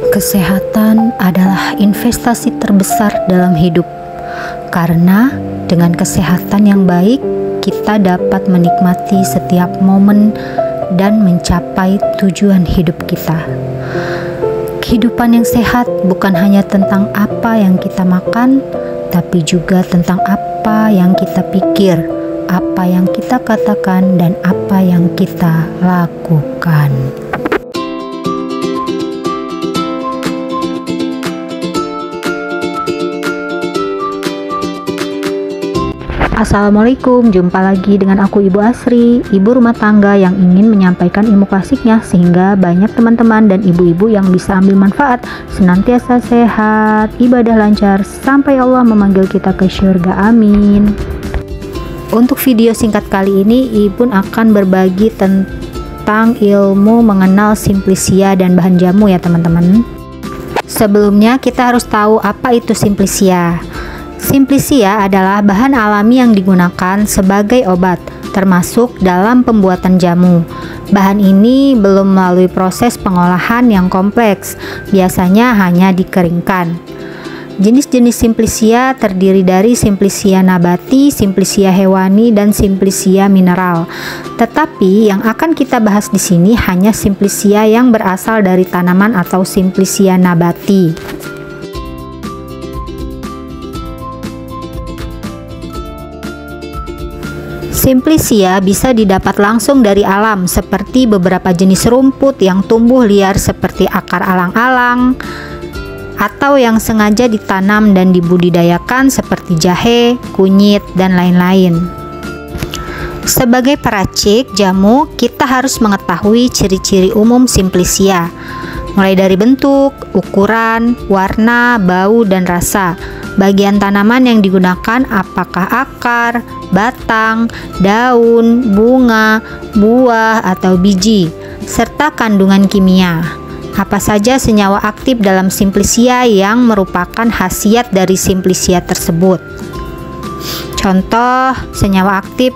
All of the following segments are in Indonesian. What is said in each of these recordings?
Kesehatan adalah investasi terbesar dalam hidup, karena dengan kesehatan yang baik, kita dapat menikmati setiap momen dan mencapai tujuan hidup kita. Kehidupan yang sehat bukan hanya tentang apa yang kita makan, tapi juga tentang apa yang kita pikir, apa yang kita katakan, dan apa yang kita lakukan. Assalamualaikum, jumpa lagi dengan aku Ibu Asri, ibu rumah tangga yang ingin menyampaikan ilmu klasiknya sehingga banyak teman-teman dan ibu-ibu yang bisa ambil manfaat, senantiasa sehat, ibadah lancar, sampai Allah memanggil kita ke syurga, amin. Untuk video singkat kali ini, Ibu akan berbagi tentang ilmu mengenal simplisia dan bahan jamu ya teman-teman. Sebelumnya kita harus tahu apa itu simplisia. Simplisia adalah bahan alami yang digunakan sebagai obat, termasuk dalam pembuatan jamu. Bahan ini belum melalui proses pengolahan yang kompleks, biasanya hanya dikeringkan. Jenis-jenis simplisia terdiri dari simplisia nabati, simplisia hewani, dan simplisia mineral. Tetapi yang akan kita bahas di sini hanya simplisia yang berasal dari tanaman atau simplisia nabati. Simplisia bisa didapat langsung dari alam, seperti beberapa jenis rumput yang tumbuh liar seperti akar alang-alang, atau yang sengaja ditanam dan dibudidayakan seperti jahe, kunyit, dan lain-lain. Sebagai peracik jamu, kita harus mengetahui ciri-ciri umum simplisia, mulai dari bentuk, ukuran, warna, bau, dan rasa. Bagian tanaman yang digunakan apakah akar, batang, daun, bunga, buah, atau biji, serta kandungan kimia. Apa saja senyawa aktif dalam simplisia yang merupakan khasiat dari simplisia tersebut. Contoh senyawa aktif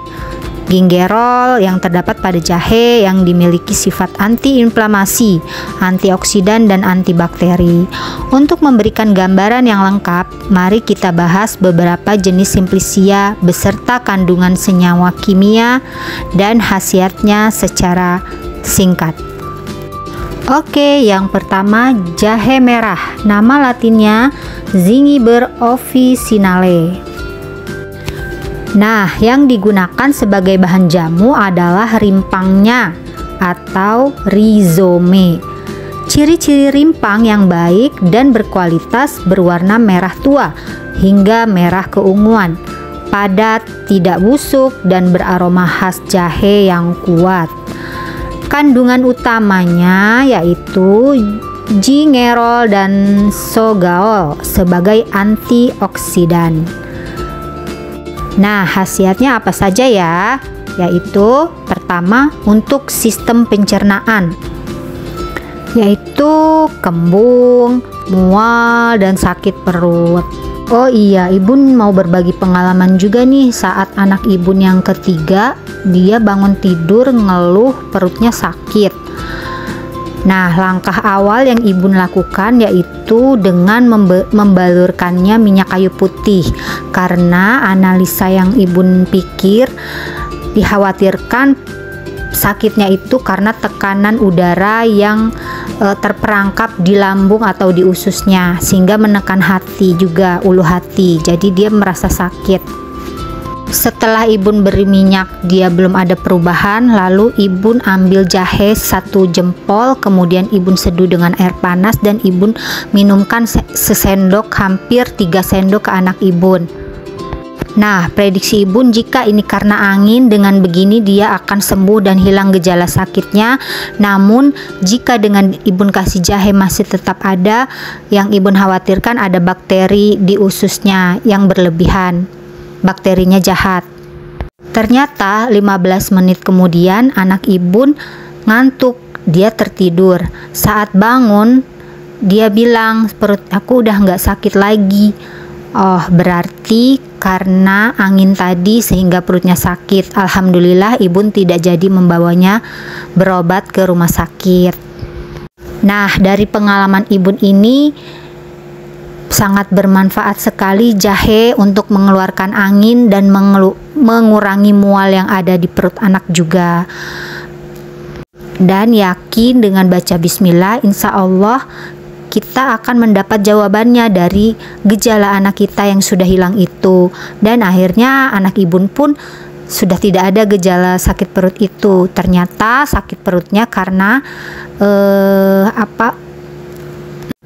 gingerol yang terdapat pada jahe yang dimiliki sifat antiinflamasi, antioksidan, dan antibakteri. Untuk memberikan gambaran yang lengkap, mari kita bahas beberapa jenis simplisia beserta kandungan senyawa kimia dan khasiatnya secara singkat. Oke, yang pertama jahe merah, nama latinnya Zingiber officinale. Nah, yang digunakan sebagai bahan jamu adalah rimpangnya atau rhizome. Ciri-ciri rimpang yang baik dan berkualitas berwarna merah tua hingga merah keunguan, padat, tidak busuk, dan beraroma khas jahe yang kuat. Kandungan utamanya yaitu gingerol dan sogaol sebagai antioksidan. Nah, khasiatnya apa saja ya? Yaitu pertama untuk sistem pencernaan, yaitu kembung, mual, dan sakit perut. Oh iya, Ibu mau berbagi pengalaman juga nih saat anak Ibu yang ketiga, dia bangun tidur ngeluh perutnya sakit. Nah, langkah awal yang Ibu lakukan yaitu dengan membalurkannya minyak kayu putih, karena analisa yang Ibu pikir dikhawatirkan sakitnya itu karena tekanan udara yang terperangkap di lambung atau di ususnya, sehingga menekan hati juga, ulu hati, jadi dia merasa sakit. Setelah Ibu beri minyak dia belum ada perubahan, lalu Ibu ambil jahe 1 jempol, kemudian Ibu seduh dengan air panas dan Ibu minumkan sesendok, hampir 3 sendok ke anak Ibu. Nah, prediksi Ibu jika ini karena angin, dengan begini dia akan sembuh dan hilang gejala sakitnya. Namun jika dengan Ibu kasih jahe masih tetap ada, yang Ibu khawatirkan ada bakteri di ususnya yang berlebihan. Bakterinya jahat. Ternyata 15 menit kemudian anak Ibu ngantuk, dia tertidur. Saat bangun dia bilang, perut aku udah nggak sakit lagi. Oh, berarti karena angin tadi sehingga perutnya sakit. Alhamdulillah Ibu tidak jadi membawanya berobat ke rumah sakit. Nah, dari pengalaman Ibun ini sangat bermanfaat sekali jahe untuk mengeluarkan angin dan mengurangi mual yang ada di perut anak juga. Dan yakin dengan baca bismillah, insya Allah kita akan mendapat jawabannya dari gejala anak kita yang sudah hilang itu. Dan akhirnya anak Ibun pun sudah tidak ada gejala sakit perut itu. Ternyata sakit perutnya karena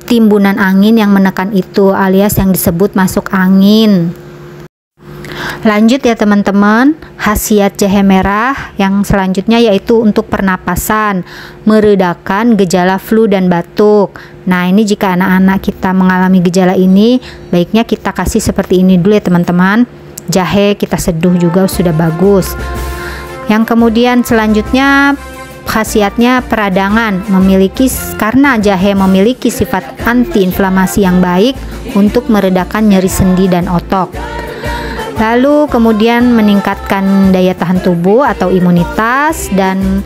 timbunan angin yang menekan itu, alias yang disebut masuk angin. Lanjut ya teman-teman, khasiat jahe merah yang selanjutnya yaitu untuk pernapasan, meredakan gejala flu dan batuk. Nah, ini jika anak-anak kita mengalami gejala ini, baiknya kita kasih seperti ini dulu ya teman-teman. Jahe kita seduh juga sudah bagus. Yang kemudian selanjutnya khasiatnya peradangan, karena jahe memiliki sifat antiinflamasi yang baik untuk meredakan nyeri sendi dan otot. Lalu kemudian meningkatkan daya tahan tubuh atau imunitas, dan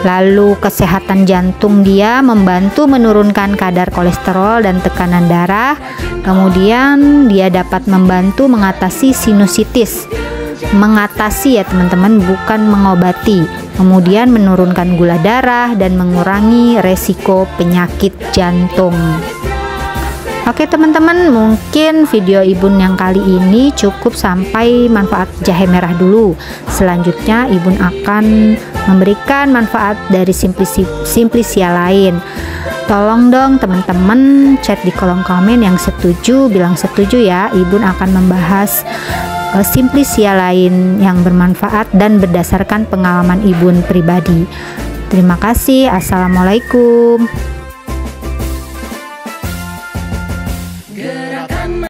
lalu kesehatan jantung, dia membantu menurunkan kadar kolesterol dan tekanan darah. Kemudian dia dapat membantu mengatasi sinusitis, mengatasi ya teman-teman, bukan mengobati. Kemudian menurunkan gula darah dan mengurangi resiko penyakit jantung. Oke teman-teman, mungkin video Ibun yang kali ini cukup sampai manfaat jahe merah dulu. Selanjutnya Ibun akan memberikan manfaat dari Simplisia lain. Tolong dong teman-teman chat di kolom komen yang setuju, bilang setuju ya. Ibun akan membahas Simplisia lain yang bermanfaat dan berdasarkan pengalaman Ibun pribadi. Terima kasih. Assalamualaikum. Good.